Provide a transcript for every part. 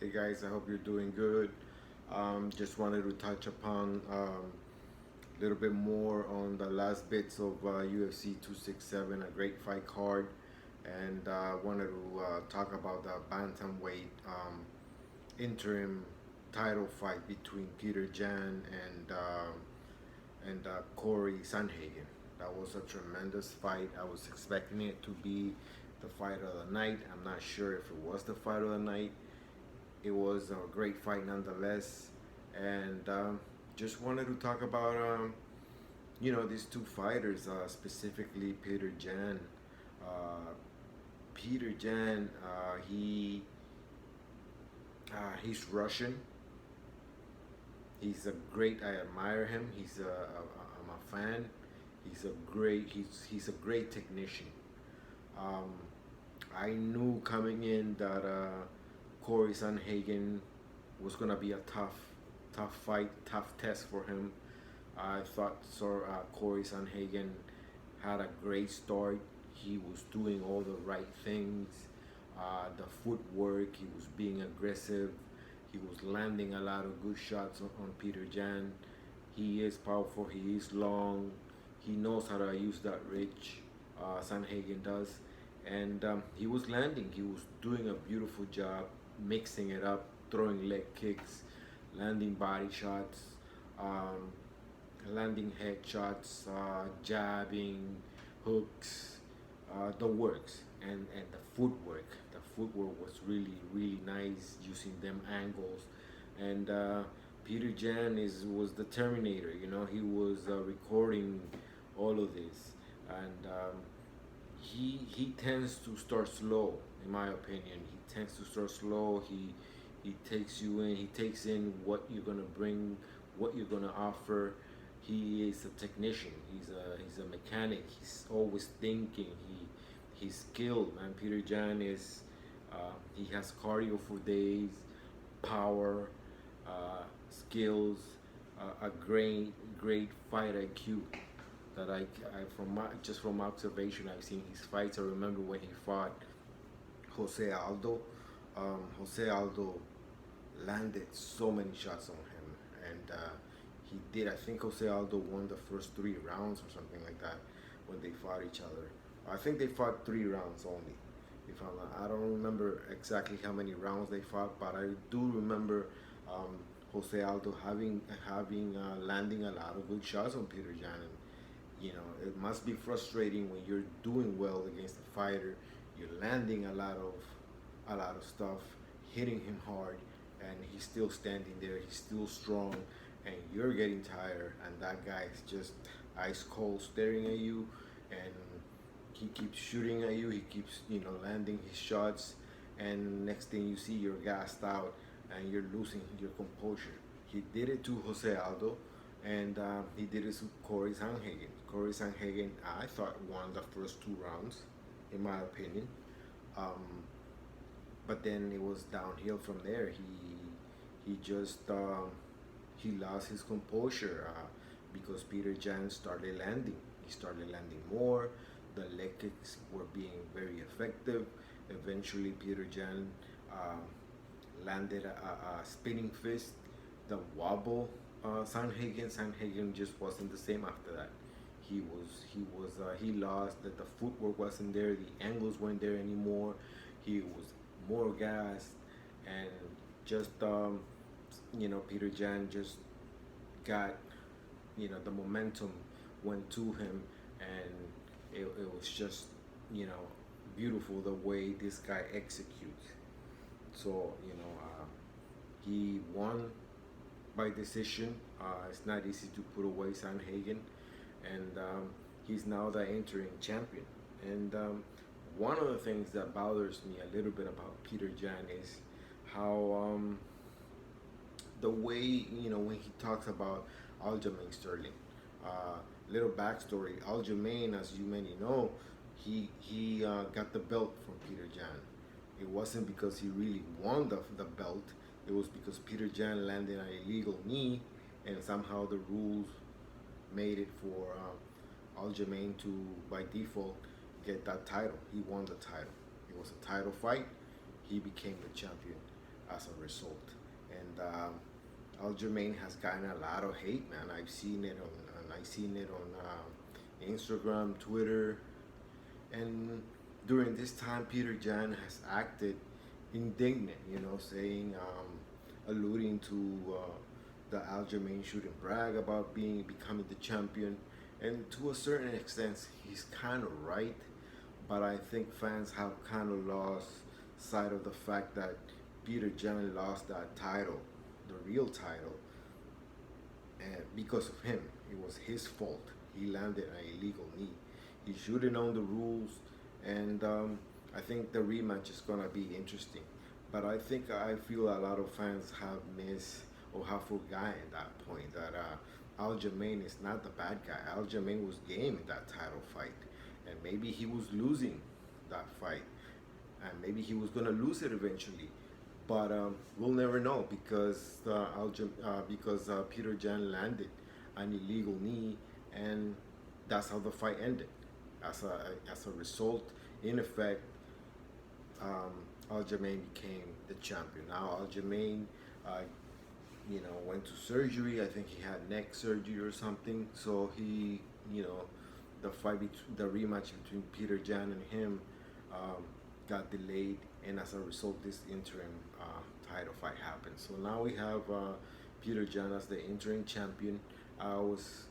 Hey guys, I hope you're doing good. Just wanted to touch upon a little bit more on the last bits of UFC 267, a great fight card, and wanted to talk about the bantamweight interim title fight between Peter Yan and Corey Sanhagen. That was a tremendous fight. I was expecting it to be the fight of the night. I'm not sure if it was the fight of the night. It was a great fight nonetheless, and just wanted to talk about these two fighters, specifically Peter Yan. Uh, Peter Yan, he's Russian. He's a great. I admire him. I'm a fan. He's a great technician. Um, I knew coming in that Corey Sanhagen was gonna be a tough fight, tough test for him. I thought Corey Sanhagen had a great start. He was doing all the right things. The footwork, he was being aggressive. He was landing a lot of good shots on Peter Yan. He is powerful. He is long. He knows how to use that reach. Sanhagen does, and he was landing. He was doing a beautiful job, mixing it up, throwing leg kicks, landing body shots, um, landing head shots, jabbing, hooks, the works, and the footwork. The footwork was really nice, using them angles, and Peter Yan was the Terminator. You know, he was recording all of this, and he tends to start slow, in my opinion. He tends to start slow. He takes you in. He takes in what you're gonna bring, what you're gonna offer. He is a technician. He's a mechanic. He's always thinking. He's skilled. And Peter Yan is he has cardio for days, power, skills, a great fight IQ that I just from observation I've seen his fights. I remember when he fought Jose Aldo. Jose Aldo landed so many shots on him, and he did. I think Jose Aldo won the first 3 rounds or something like that when they fought each other. I think they fought 3 rounds only. If I don't remember exactly how many rounds they fought, but I do remember Jose Aldo having landing a lot of good shots on Peter Yan. And, you know, it must be frustrating when you're doing well against a fighter. You're landing a lot of stuff, hitting him hard, and he's still standing there. He's still strong, and you're getting tired, and that guy is just ice cold staring at you, and he keeps shooting at you. He keeps, landing his shots, and next thing you see, you're gassed out, and you're losing your composure. He did it to Jose Aldo, and he did it to Corey Sanhagen. Corey Sanhagen, I thought, won the first 2 rounds, in my opinion. But then it was downhill from there. He just he lost his composure because Peter Yan started landing. He started landing more. The leg kicks were being very effective. Eventually, Peter Yan landed a spinning fist. The wobble, Sanhagen just wasn't the same after that. He lost. That the footwork wasn't there. The angles weren't there anymore. He was more gassed, and just Peter Yan just got, the momentum went to him, and it was just, beautiful the way this guy executes. So he won by decision. It's not easy to put away Sanhagen, and he's now the interim champion. And one of the things that bothers me a little bit about Peter Yan is how the way, when he talks about Aljamain Sterling. Little backstory: Aljamain, as you many know, he got the belt from Peter Yan. It wasn't because he really won the belt. It was because Peter Yan landed an illegal knee, and somehow the rules made it for Aljamain to, by default, get that title. He won the title. It was a title fight. He became the champion. as a result. And Aljamain has gotten a lot of hate, man. I've seen it on Instagram, Twitter, and during this time, Peter Yan has acted indignant, saying, alluding to the Aljamain shouldn't brag about becoming the champion, and to a certain extent, he's kind of right. But I think fans have kind of lost sight of the fact that Peter Yan lost that title, the real title, and because of him. It was his fault. He landed an illegal knee. He should have known the rules, and I think the rematch is gonna be interesting. But I feel a lot of fans have missed or have forgotten that point that Aljamain is not the bad guy. Aljamain was game in that title fight, and maybe he was losing that fight, and maybe he was gonna lose it eventually. But we'll never know because Peter Yan landed an illegal knee, and that's how the fight ended. As a result, in effect, Aljamain became the champion. Now Aljamain, went to surgery. I think he had neck surgery or something. So he, the rematch between Peter Yan and him got delayed, and as a result, this interim title fight happened. So now we have Peter Yan as the interim champion. I was,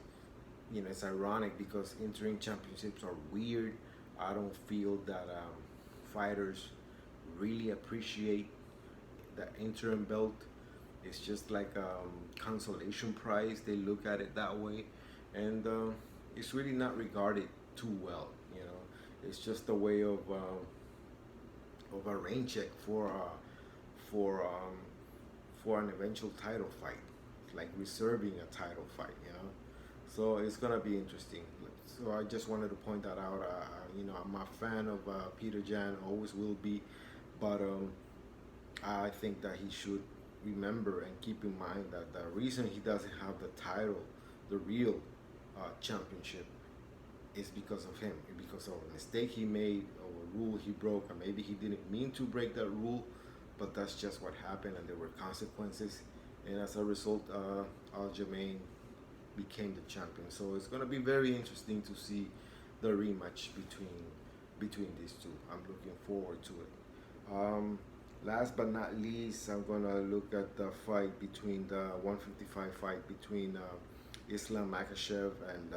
it's ironic because interim championships are weird. I don't feel that fighters really appreciate the interim belt. It's just like consolation prize. They look at it that way, and it's really not regarded too well. It's just a way of a rain check for for an eventual title fight, like reserving a title fight. So it's gonna be interesting. So I just wanted to point that out. I'm a fan of Peter Yan, always will be, but I think that he should remember and keep in mind that the reason he doesn't have the title, the real championship, is because of him, because of a mistake he made, or a rule he broke, or maybe he didn't mean to break that rule, but that's just what happened, and there were consequences, and as a result, Aljamain became the champion. So it's going to be very interesting to see the rematch between these two. I'm looking forward to it. Last but not least, I'm going to look at the fight between the 155 fight between Islam Makhachev and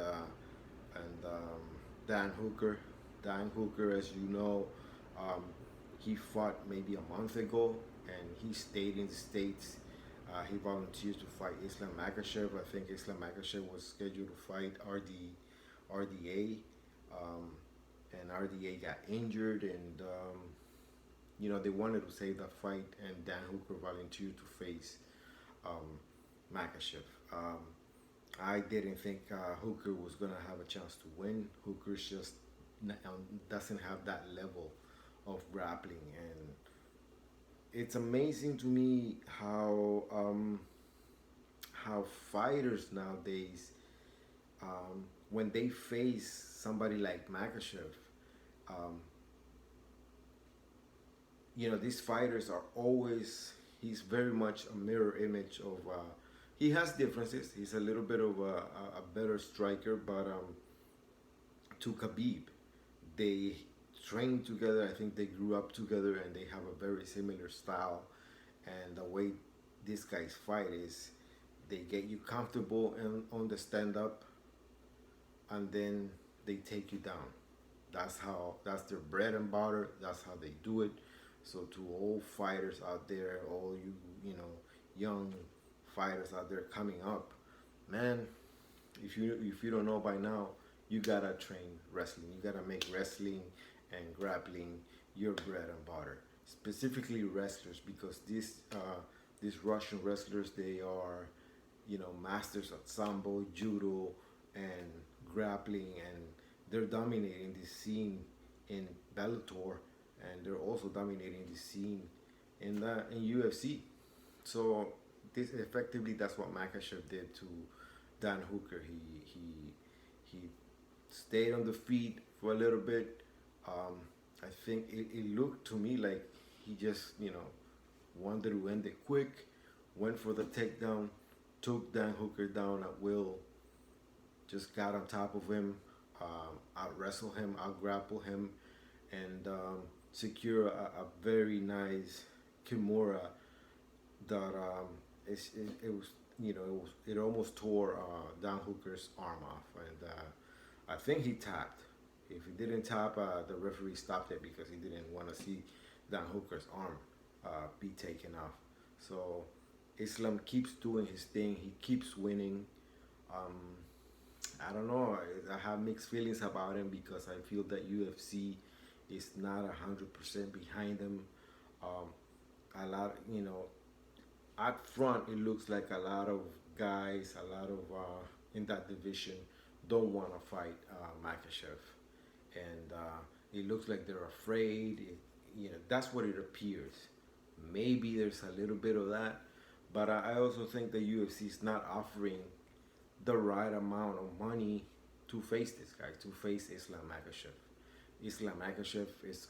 Dan Hooker. Dan Hooker, as you know, he fought maybe a month ago, and he stayed in the States. He volunteered to fight Islam Makhachev. I think Islam Makhachev was scheduled to fight RDA, and RDA got injured, and they wanted to save that fight, and Dan Hooker volunteered to face Makhachev. I didn't think Hooker was gonna have a chance to win. Hooker's just doesn't have that level of grappling, and it's amazing to me how fighters nowadays, when they face somebody like Makhachev, these fighters are always, he's very much a mirror image of, he has differences. He's a little bit of a better striker, but to Khabib, they train together. I think they grew up together, and they have a very similar style. And the way these guys fight is they get you comfortable on the stand-up, and then they take you down. That's their bread and butter. That's how they do it. So to all fighters out there, all you young fighters out there coming up, man, if you don't know by now, you gotta train wrestling. You gotta make wrestling and grappling your bread and butter. Specifically wrestlers, because these Russian wrestlers, they are masters at sambo, judo, and grappling, and they're dominating the scene in Bellator, and they're also dominating the scene in UFC. So that's what Makhachev did to Dan Hooker. He stayed on the feet for a little bit. I think it looked to me like he just wanted to end it quick, went for the takedown, took Dan Hooker down at will, just got on top of him, out wrestle him, out grapple him, and secure a very nice Kimura that it was, it almost tore Dan Hooker's arm off, and I think he tapped. If he didn't tap, the referee stopped it because he didn't want to see Dan Hooker's arm be taken off. So Islam keeps doing his thing. He keeps winning. Um, I don't know. I have mixed feelings about him because I feel that UFC is not 100% behind him. Um, a lot, up front, it looks like a lot of guys, a lot of in that division don't want to fight Makhachev, and it looks like they're afraid. That's what it appears. Maybe there's a little bit of that, but I also think the UFC is not offering the right amount of money to face this guy, to face Islam Makhachev. Islam Makhachev is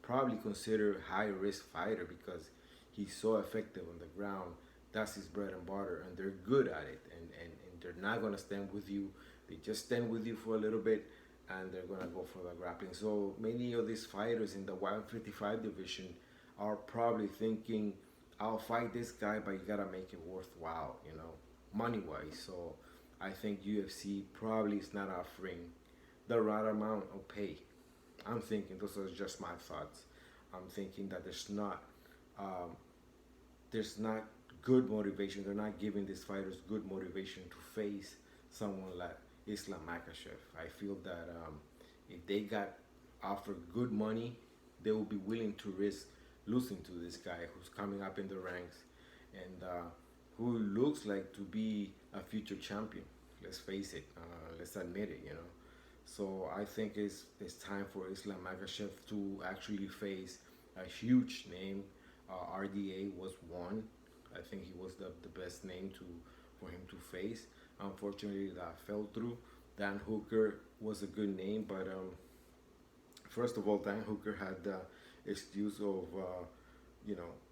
probably considered a high risk fighter because he's so effective on the ground. That's his bread and butter, and they're good at it. And they're not gonna stand with you. They just stand with you for a little bit, and they're gonna go for the grappling. So many of these fighters in the 155 division are probably thinking, "I'll fight this guy, but you gotta make it worthwhile, money wise." So I think UFC probably is not offering the right amount of pay. I'm thinking, those are just my thoughts. I'm thinking that there's not good motivation. They're not giving these fighters good motivation to face someone like Islam Makhachev. I feel that if they got offered good money, they will be willing to risk losing to this guy who's coming up in the ranks and who looks like to be a future champion. Let's face it. Let's admit it. So I think it's time for Islam Makhachev to actually face a huge name. RDA was one. I think he was the best name for him to face. Unfortunately, that fell through. Dan Hooker was a good name, but first of all, Dan Hooker had the excuse of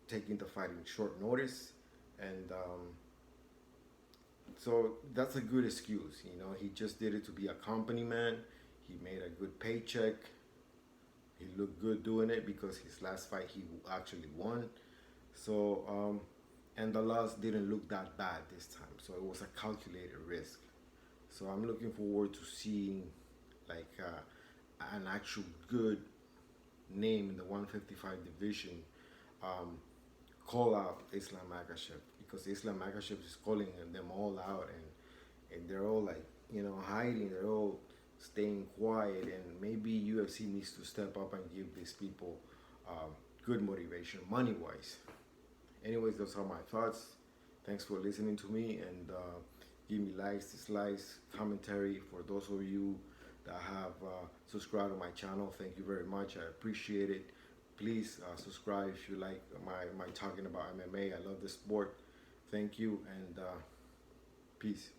taking the fight in short notice, and so that's a good excuse. He just did it to be a company man. He made a good paycheck. He looked good doing it because his last fight he actually won. So, and the loss didn't look that bad this time. So it was a calculated risk. So I'm looking forward to seeing like an actual good name in the 155 division um, call out Islam Makhachev because Islam Makhachev is calling them all out and they're all like hiding. They're all staying quiet, and maybe UFC needs to step up and give these people good motivation money wise. Anyways, those are my thoughts. Thanks for listening to me, and give me likes, dislikes, commentary. For those of you that have subscribed to my channel, thank you very much. I appreciate it. Please subscribe if you like my talking about MMA. I love the sport. Thank you, and peace.